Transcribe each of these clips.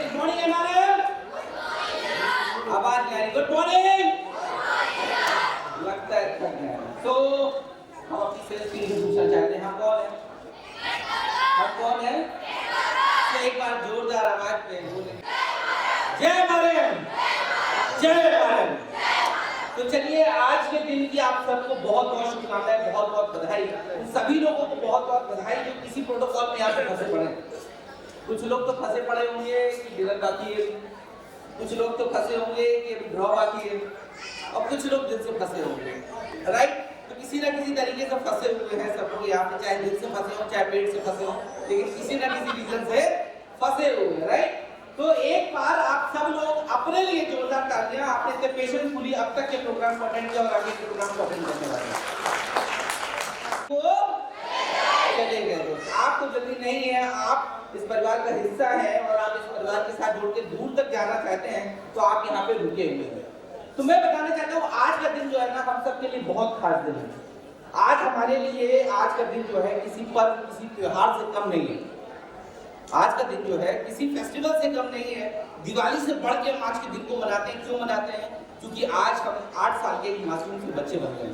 Good morning हमारे आवाज नहीं आ रही। गुड मॉर्निंग लगता है थक गए। तो हम अपनी सेल्स टीम से पूछना चाहते हैं हम कौन है तो एक बार जोरदार आवाज पे बोले जय भारत जय भारत। तो चलिए आज के दिन की आप सबको बहुत बहुत शुभकामनाएं, बहुत बहुत बधाई। सभी लोगों को बहुत बहुत बधाई जो किसी प्रोटोकॉल में यहाँ पे फंसे पड़े। कुछ लोग तो फंसे पड़े होंगे कि डिनर बाकी है, कुछ लोग तो फंसे होंगे कि अभी ड्रॉ बाकी है, और कुछ लोग दिल से फंसे होंगे। राइट, तो किसी ना किसी तरीके से फंसे हुए हैं सब लोग यहाँ पे, चाहे दिल से फंसे हो चाहे पेट से फंसे हो, लेकिन किसी ना किसी रीजन से फंसे हुए हैं। राइट, तो एक बार आप सब लोग अपने लिए जोरदार तालियां। आपने इतने पेशेंटफुली अब तक के प्रोग्राम को अटेंड किया और आगे के प्रोग्राम को अटेंड करने वाले हैं। तो चले गए दोस्त, आप तो जल्दी नहीं है, आप इस परिवार का हिस्सा हैं और आप इस परिवार के साथ जुड़ के दूर तक जाना चाहते हैं, तो आप यहाँ पे रुके हुए हैं। तो मैं बताना चाहता हूँ आज का दिन जो है ना हम सबके लिए बहुत खास दिन है। आज हमारे लिए आज का दिन जो है किसी पर्व किसी त्योहार से कम नहीं है। आज का दिन जो है किसी फेस्टिवल से कम नहीं है। दिवाली से बढ़ के हम आज के दिन को मनाते हैं। क्यों मनाते हैं? क्योंकि आज हम 8 साल के मासूम से बच्चे बन गए।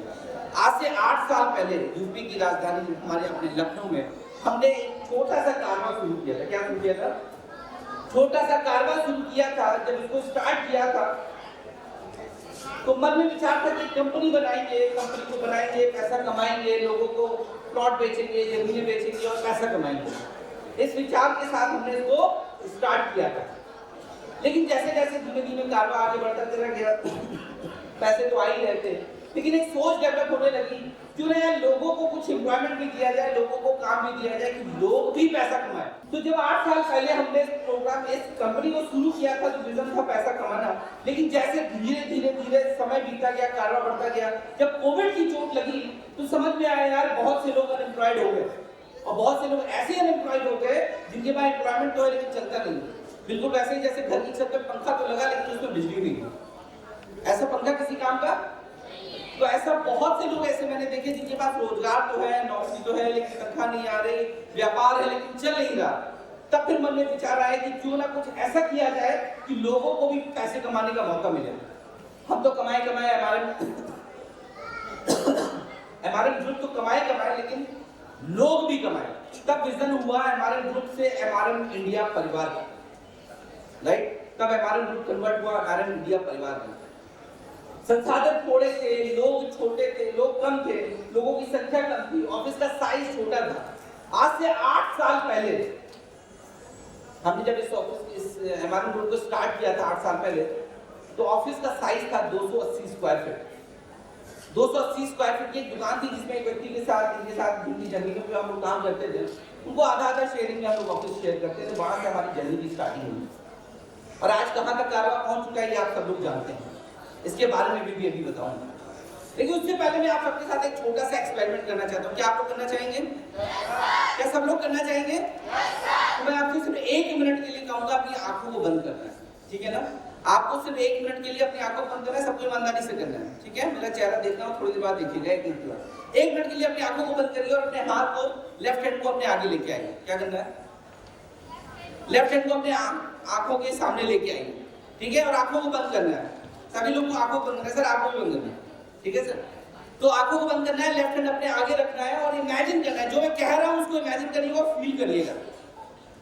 आज से 8 साल पहले यूपी की राजधानी हमारे अपने लखनऊ में हमने एक छोटा सा कारवां शुरू किया था। क्या शुरू किया था? छोटा सा कारवां शुरू किया था। जब इसको स्टार्ट किया था तो मन में विचार था कि कंपनी बनाएंगे, कंपनी को बनाएंगे, पैसा कमाएंगे, लोगों को प्लॉट बेचेंगे, जमीनें बेचेंगे और पैसा कमाएंगे। इस विचार के साथ हमने इसको स्टार्ट किया था। लेकिन जैसे जैसे धीमे धीमे कारवां आगे बढ़ता चला गया पैसे तो आ ही रहते, लेकिन एक सोच डेवलप होने लगी क्यों ना यार लोगों को कुछ एम्प्लॉयमेंट भी दिया जाए, लोगों को काम भी दिया जाए कि लोग भी पैसा कमाएं। तो जब 8 साल पहले हमने इस प्रोग्राम इस कंपनी को शुरू किया था तो विजन था पैसा कमाना। लेकिन जैसे धीरे धीरे धीरे समय बीतता गया, कारवां बढ़ता गया, जब कोविड की चोट लगी तो समझ में आया यार बहुत से लोग अनएम्प्लॉयड हो गए और बहुत से लोग ऐसे अनएम्प्लॉयड हो गए जिनके पास एम्प्लॉयमेंट तो है लेकिन चलता नहीं। बिल्कुल वैसे ही जैसे घर की छत पे पंखा तो लगा लेकिन उसमें बिजली नहीं है। ऐसा पंखा किसी काम का? तो ऐसा बहुत से लोग ऐसे मैंने देखे जिनके पास रोजगार तो है, नौकरी तो है, लेकिन तनख्वाह नहीं आ रही, व्यापार है लेकिन चल नहीं रहा। तब फिर मन में विचार आया कि क्यों ना कुछ ऐसा किया जाए कि लोगों को भी पैसे कमाने का मौका मिले। हम तो कमाए एमआरएम ग्रुप तो कमाए लेकिन लोग भी कमाए। तब विजन हुआ एमआरएम ग्रुप से एमआरएम इंडिया परिवार का। राइट, तब एमआरएम ग्रुप कन्वर्ट हुआ एमआरएम इंडिया परिवार में। संसाधन थोड़े थे, लोग छोटे थे, लोग कम थे, लोगों की संख्या कम थी, ऑफिस का साइज छोटा था। आज से 8 साल पहले हमने जब इस एमआरएम ग्रुप को स्टार्ट किया था 8 साल पहले, तो ऑफिस का साइज था 280 स्क्वायर फीट। 280 स्क्वायर फीट की एक दुकान थी जिसमें एक व्यक्ति के साथ जिनकी जमीनों पे हम लोग काम करते थे, उनको आधा शेयरिंग में हम लोग ऑफिस शेयर करते थे। वहां से हमारी जर्नी की स्टार्टिंग हुई और आज कहां तक कारवां पहुंच चुका है ये आप सब लोग जानते हैं। इसके बारे में भी अभी बताऊंगा, लेकिन उससे पहले मैं आप सबके साथ एक छोटा सा एक्सपेरिमेंट करना चाहता हूँ। क्या आप लोग करना चाहेंगे? क्या सब लोग करना चाहेंगे? तो मैं आपसे सिर्फ 1 मिनट के लिए कहूंगा अपनी आंखों को बंद करना है, ठीक है ना? आपको सिर्फ 1 मिनट के लिए अपनी आंखों को बंद करना है, सबको ईमानदारी से करना है, ठीक है? मेरा चेहरा देखना हो, थोड़ी देर बाद देखिएगा। 1 मिनट के बाद 1 मिनट के लिए अपनी आंखों को बंद करिए और अपने हाथ को लेफ्ट हैंड को अपने आगे लेके आइए। क्या करना है? लेफ्ट हैंड को अपने आंखों के सामने लेके आइए, ठीक है? और आंखों को बंद करना है। सभी लोग को आंखों को बंद करना है। सर आंखों को बंद करना है, ठीक है सर? तो आंखों को बंद करना है, लेफ्ट हैंड अपने आगे रखना है और इमेजिन करना है जो मैं कह रहा हूं उसको इमेजिन करिएगा और फील करिएगा।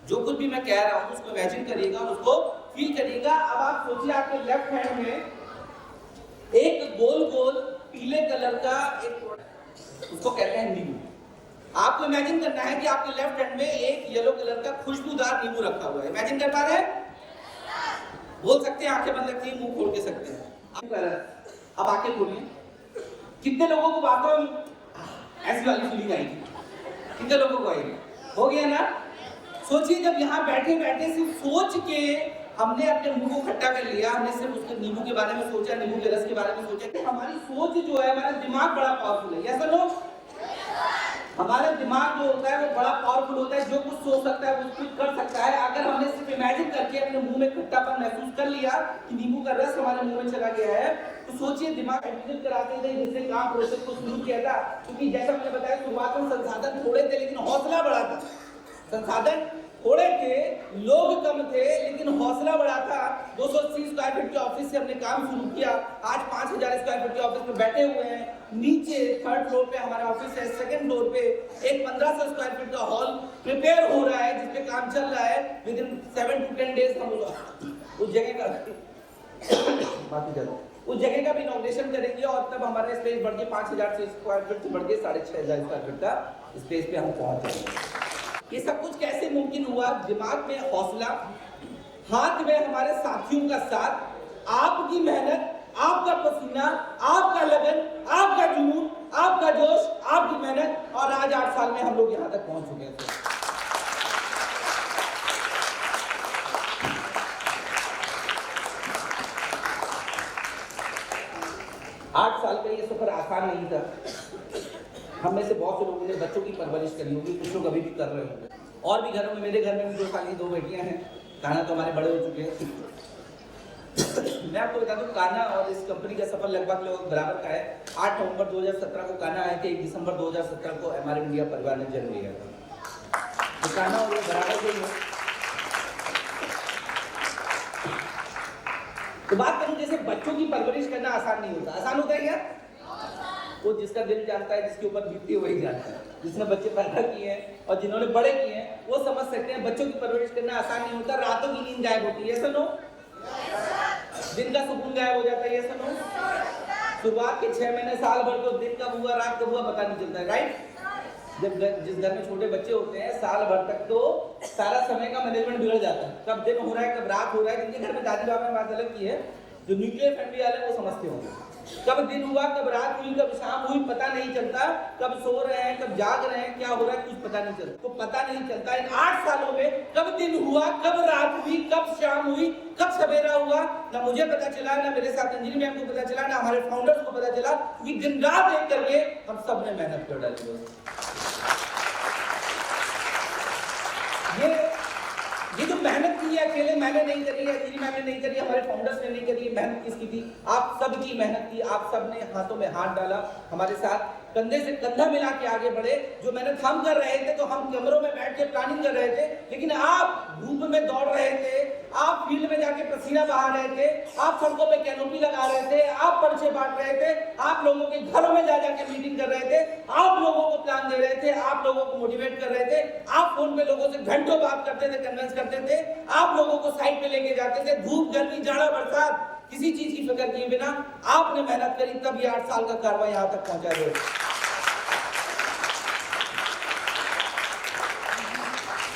जो कुछ भी मैं कह रहा हूं उसको इमेजिन करिएगा और उसको फील करिएगा। अब आप सोचिए आपके लेफ्ट हैंड में एक गोल गोल पीले कलर का एक उसको कहते हैं नींबू। आपको इमेजिन करना है कि आपके लेफ्ट हैंड में एक येलो कलर का खुशबूदार नींबू रखा हुआ है। इमेजिन कर पा रहे हैं? बोल सकते हैं, आंखें बंद रखिए, मुंह खोल के सकते हैं। अब आंखें खोलिए। कितने लोगों को वास्तव में ऐसी वाली फीलिंग आएगी? कितने लोगों को आएगी? हो गया ना? सोचिए जब यहाँ बैठे बैठे सिर्फ सोच के हमने अपने मुंह को खट्टा कर लिया, हमने सिर्फ उसके नींबू के बारे में सोचा, नींबू के रस के बारे में सोचा कि हमारी सोच जो है, हमारा दिमाग बड़ा पावरफुल है। ऐसा लोग हमारा दिमाग जो होता है वो बड़ा पावरफुल होता है। जो कुछ सोच सकता है वो कुछ कर सकता है। अगर हमने सिर्फ इमेजिन करके अपने मुंह में खट्टापन महसूस कर लिया कि नींबू का रस हमारे मुंह में चला गया है, तो सोचिए दिमाग एग्जीक्यूट कराते थे जिससे काम प्रोसेस को शुरू किया था। क्योंकि जैसा मैंने बताया शुरुआत में संसाधन थोड़े थे लेकिन हौसला बड़ा था। संसाधन थोड़े थे, लोग कम थे, लेकिन हौसला बड़ा था। 280 स्क्वायर फीट के ऑफिस से हमने काम शुरू किया। आज 5000 स्क्वायर फीट के ऑफिस में बैठे हुए हैं। नीचे 3rd फ्लोर पे हमारा ऑफिस है, 2nd फ्लोर पे एक 1500 स्क्वायर फीट का हॉल प्रिपेयर हो रहा है, जिसपे काम चल रहा है। विद इन 7 to 10 डेज हम उस जगह का उस जगह का भी इनॉग्रेशन करेंगे और तब हमारा स्पेस बढ़ के 5000 स्क्वायर फीट से बढ़ के 6500 स्क्वायर फीट का स्पेस पे हम पहुंच जाएंगे। ये सब कुछ कैसे मुमकिन हुआ? दिमाग में हौसला, हाथ में हमारे साथियों का साथ, आपकी मेहनत, आपका पसीना, आपका लगन, आपका जुनून, आपका जोश, आपकी मेहनत, और आज 8 साल में हम लोग यहाँ तक पहुंच चुके हैं। 8 साल का ये सफर आसान नहीं था। हम में से बहुत से लोगों ने बच्चों की परवरिश करी होगी, कुछ लोग अभी भी कर रहे होंगे, और भी घरों में, मेरे घर में भी 2 साल की 2 बेटियां हैं। कान्हा तो हमारे बड़े हो चुके हैं। मैं आपको बता दूं, कान्हा और इस कंपनी का सफर लगभग बराबर का है। 8 नवंबर 2017 को कान्हा आए थे, 1 दिसंबर 2017 को एमआरएम इंडिया परिवार ने जन्म लिया था। तो कान्हा और बराबर के ही। तो बात करूं, जैसे बच्चों की परवरिश करना आसान नहीं होता। आसान होता है क्या? वो जिसका दिल जानता है, जिसके ऊपर बीतती है वही जानता है। जिसने बच्चे पैदा किए हैं और जिन्होंने बड़े किए हैं वो समझ सकते हैं बच्चों की परवरिश करना आसान नहीं होता। रातों की नींद गायब होती है, सुनो। दिन का सुकून गायब हो जाता है, सुनो। शुरुआत के 6 महीने, साल भर तो दिन कब हुआ रात कब हुआ पता नहीं चलता है, राइट? जब जिस घर में छोटे बच्चे होते हैं, साल भर तक तो सारा समय का मैनेजमेंट बिगड़ जाता है। कब दिन हो रहा है, कब रात हो रहा है। जिनके घर में दादी बाबा ने बात अलग की है, जो न्यूक्लियर फैमिली वाले वो समझते होंगे। कब दिन हुआ, कब रात हुई, कब शाम हुई, पता नहीं चलता। कब सो रहे हैं, कब जाग रहे हैं, क्या हो रहा है, कुछ पता नहीं चलता। तो पता नहीं चलता इन 8 सालों में कब दिन हुआ, कब रात हुई, कब शाम हुई, कब सवेरा हुआ, ना मुझे पता चला, ना मेरे साथ अंजलि मैम को पता चला, ना हमारे फाउंडर्स को पता चला, क्योंकि दिन रात एक करके हम सब ने मेहनत कर डाली। ये जो मेहनत की है, अकेले मैंने नहीं करी है, अंजलि मैम ने नहीं करी, हमारे फाउंडर्स ने नहीं करी। मेहनत किसकी थी? आप सबकी मेहनत थी। आप सब ने हाथों में हाथ डाला, हमारे साथ कंधे से कंधा मिला के आगे बढ़े। जो मेहनत हम कर रहे थे तो हम कमरों में बैठ के प्लानिंग कर रहे थे, लेकिन आप धूप में दौड़ रहे थे, आप फील्ड में जाके पसीना बहा रहे थे, आप सड़कों पे कैनोपी लगा रहे थे, आप पर्चे बांट रहे थे, आप लोगों के घरों में जा जाके मीटिंग कर रहे थे, आप लोगों को प्लान दे रहे थे, आप लोगों को मोटिवेट कर रहे थे, आप फोन पे लोगों से घंटों बात करते थे, कन्विंस करते थे, आप लोगों को साइड पे लेके जाते थे। धूप, गर्मी, जाड़ा, बरसात, किसी चीज की फिक्र किए बिना आपने मेहनत करी, तब ये 8 साल का कारवां यहाँ तक पहुंचा है।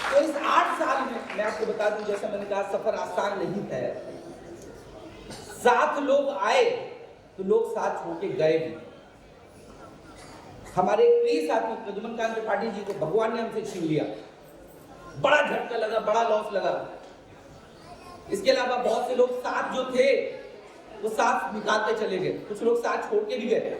तो इस 8 साल में मैं आपको बता दूं, जैसे मैंने कहा, सफर आसान नहीं था। साथ लोग आए तो लोग साथ छोड़ के गए भी। हमारे प्रिय साथी प्रद्युमन कांत त्रिपाठी जी को भगवान ने हमसे छीन लिया। बड़ा झटका लगा, बड़ा लॉस लगा। इसके अलावा बहुत से लोग साथ जो थे वो साथ निकालते चले गए, कुछ लोग साथ छोड़ के भी गए।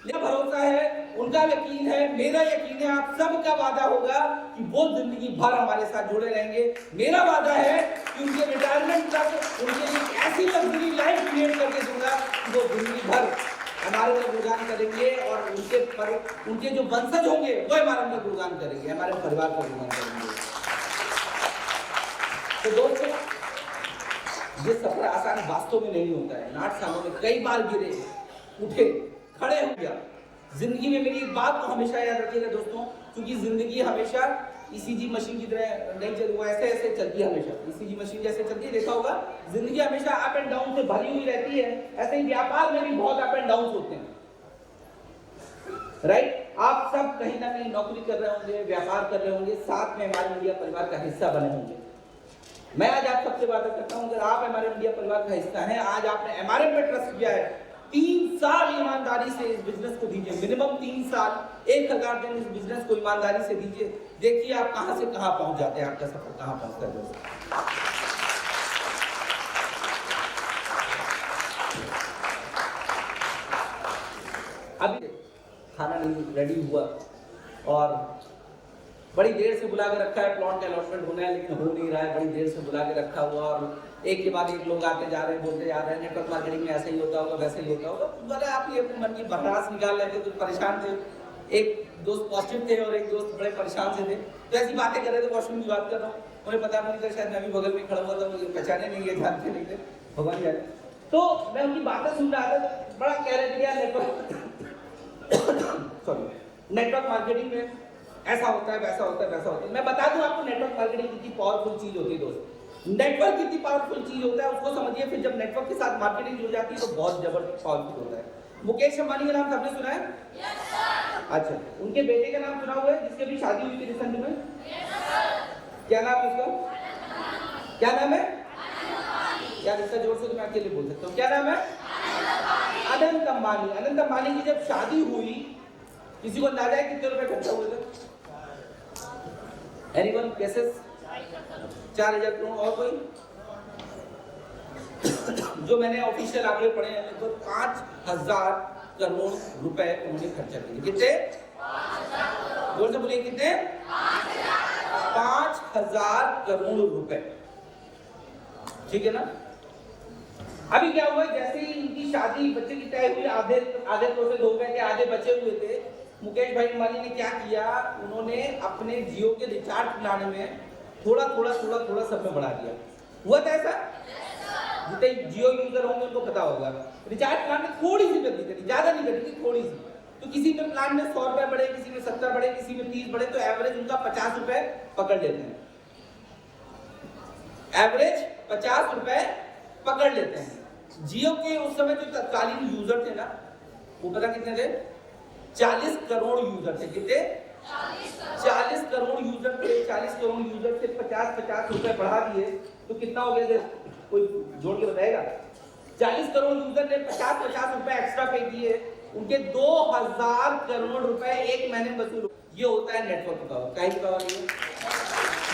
मेरा भरोसा है, उनका यकीन है, मेरा यकीन है, आप सबका वादा होगा कि वो जिंदगी भर हमारे साथ जुड़े रहेंगे। मेरा वादा है कि उनके रिटायरमेंट तक उनके लिए ऐसी लग्जरी लाइफ क्रिएट करके दूंगा कि वो जिंदगी भर हमारे में गुणगान करेंगे और उनके जो वंशज होंगे वो हमारे में गुणगान करेंगे, हमारे परिवार का गुणगान करेंगे। तो दोस्तों, ये सफर आसान वास्तव में नहीं होता है। 8 सालों में कई बार गिरे, उठे, खड़े हो गया। जिंदगी में मेरी एक बात को हमेशा याद रखिएगा दोस्तों, क्योंकि जिंदगी हमेशा ईसीजी मशीन की तरह नहीं चलती, वो ऐसे ऐसे चलती है। हमेशा ईसीजी मशीन जैसे चलती है, देखा होगा, जिंदगी हमेशा अप एंड डाउन से भरी हुई रहती है। ऐसे ही व्यापार में भी बहुत अप एंड डाउन होते हैं, राइट? आप सब कहीं ना कहीं नौकरी कर रहे होंगे, व्यापार कर रहे होंगे, साथ में हमारे इंडिया परिवार का हिस्सा बने होंगे। मैं आज आप सबसे बात करता हूं, अगर आप हमारे इंडिया परिवार का हिस्सा हैं, आज आपने एमआरएम पे ट्रस्ट किया है, 3 साल ईमानदारी से इस बिजनेस को दीजिए। मिनिमम 3 साल, 1000 दिन इस बिजनेस को ईमानदारी से दीजिए। देखिए आप कहां से कहां पहुंच जाते हैं, आपका सफर कहां पहुंचता है। अभी खाना नहीं रेडी हुआ और बड़ी देर से बुला के रखा है, प्लॉट का अलॉटमेंट होना है लेकिन हो नहीं रहा है, बड़ी देर से बुला के रखा हुआ, और एक के बाद एक लोग आते जा रहे हैं, बोलते जा रहे हैं, नेटवर्क मार्केटिंग में ऐसा ही होता होगा, वैसे ही होता होगा। बोले आप ये अपने मन की भड़ास निकाल लेते तो परेशान थे। एक दोस्त पॉजिटिव थे और एक दोस्त बड़े परेशान से थे, तो ऐसी बातें कर रहे थे, वॉशरूम की बात कर रहा हूँ, उन्हें पता नहीं था, शायद मैं भी बगल में खड़ा हुआ था, मुझे पहचाने नहीं गए, जानते नहीं थे, भगवान जाने। तो मैं उनकी बातें सुन रहा था, तो बड़ा कह रहे थे यार नेटवर्क मार्केटिंग में ऐसा होता है, वैसा होता है, वैसा होता है। मैं बता दूं आपको नेटवर्क मार्केटिंग कितनी पावरफुल चीज होती है दोस्त। नेटवर्क कितनी पावरफुल चीज होता है उसको समझिए, फिर जब नेटवर्क के साथ मार्केटिंग जुड़ जाती है तो बहुत जबरदस्त पावरफुल होता है। मुकेश अंबानी का नाम सबने सुना है? yes, अच्छा, उनके बेटे का नाम सुना हुआ है जिसके भी शादी हुई थी रिसेंट में? yes, क्या नाम है उसका? क्या नाम है? यार इसका जोर से तो मैं अकेले बोल सकता हूँ, क्या नाम है? अनंत अंबानी। अनंत अंबानी की जब शादी हुई, किसी को अंदाजा है कितने रुपए खर्चा हुए थे? Anyone guesses? 4000 करोड़। और कोई? जो मैंने ऑफिशियल आंकड़े पढ़े हैं लगभग 5000 करोड़ रुपए उन्होंने खर्चा किए। कितने? जोर से बोलिए, कितने? 5000 करोड़ रुपए। ठीक है ना? अभी क्या हुआ, जैसे ही इनकी शादी बच्चे की तय हुई, आधे प्रोसेस हो गए थे, आधे बचे हुए थे, मुकेश भाई अंबानी ने क्या किया, उन्होंने अपने जियो के रिचार्ज प्लान में थोड़ा सब में बढ़ा दिया। हुआ था ऐसा? जितने जियो यूजर होंगे उनको पता होगा, रिचार्ज प्लान में थोड़ी सी वृद्धि करी, ज्यादा नहीं करी थी, थोड़ी सी। तो किसी में प्लान में 100 रुपए बढ़े, किसी में 70 बढ़े, किसी में 30 बढ़े, तो एवरेज उनका 50 रुपए पकड़ लेते हैं। एवरेज 50 रुपए पकड़ लेते हैं। जियो के उस समय जो तत्कालीन यूजर थे ना, वो पता कितने थे? 40 करोड़ यूजर थे। कितने? 40 करोड़ यूजर थे। 40 करोड़ यूजर से 50 रुपए बढ़ा दिए तो कितना हो गया? कोई जोड़ के बताएगा? 40 करोड़ यूजर ने 50 रुपए एक्स्ट्रा पे किए, उनके 2000 करोड़ रुपए एक महीने में वसूल। ये होता है नेटवर्क की पावर। क्या पावर है?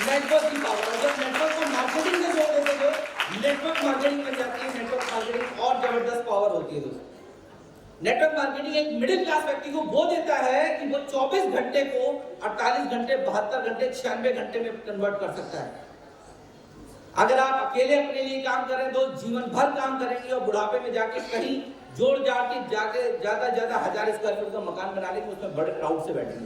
नेटवर्क की पावर। जब नेटवर्क को मार्केटिंग से जोड़ देते हो, नेटवर्क मार्केटिंग बन जाती है। नेटवर्क मार्केटिंग और जबरदस्त पावर होती है दोस्तों। नेटवर्क मार्केटिंग एक मिडिल क्लास व्यक्ति को वो देता है कि वो 24 घंटे को 48 घंटे, 72 घंटे, 96 घंटे में कन्वर्ट कर सकता है। अगर आप अकेले अपने लिए काम करें तो जीवन भर काम करेंगे और बुढ़ापे में जाके कहीं जोड़ जाके जाके ज्यादा 1000 स्क्वायर फीट का मकान बना लेंगे, उसमें बड़े प्राउड से बैठेंगे,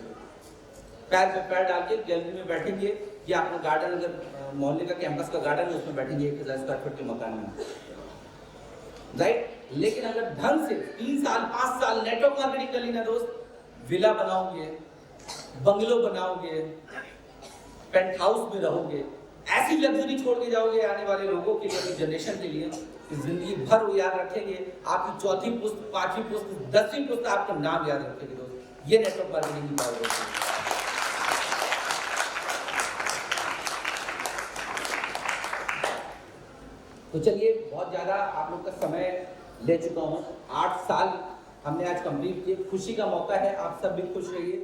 पैर पे पैर डाल के गैलरी में बैठेंगे, या अपना गार्डन, अगर मोहल्ले का कैंपस का गार्डन है उसमें बैठेंगे 1000 स्क्वायर फीट के मकान में, राइट। लेकिन अगर ढंग से 3 साल 5 साल नेटवर्क मार्केटिंग कर ली ना दोस्त, विला बनाओगे, बंगलो बनाओगे, पेंट हाउस में रहोगे, ऐसी लग्जरी छोड़ के जाओगे आने वाले लोगों के लिए, जनरेशन के लिए, जिंदगी भर वो याद रखेंगे। आपकी चौथी पुस्त, 5वीं पुस्त, 10वीं पुस्त आपका नाम याद रखेंगे दोस्त। ये नेटवर्क मार्केटिंग की पावर होती है। तो चलिए, बहुत ज्यादा आप लोग का समय ले चुका हूँ। 8 साल हमने आज कंप्लीट किए। खुशी का मौका है, आप सब भी खुश रहिए।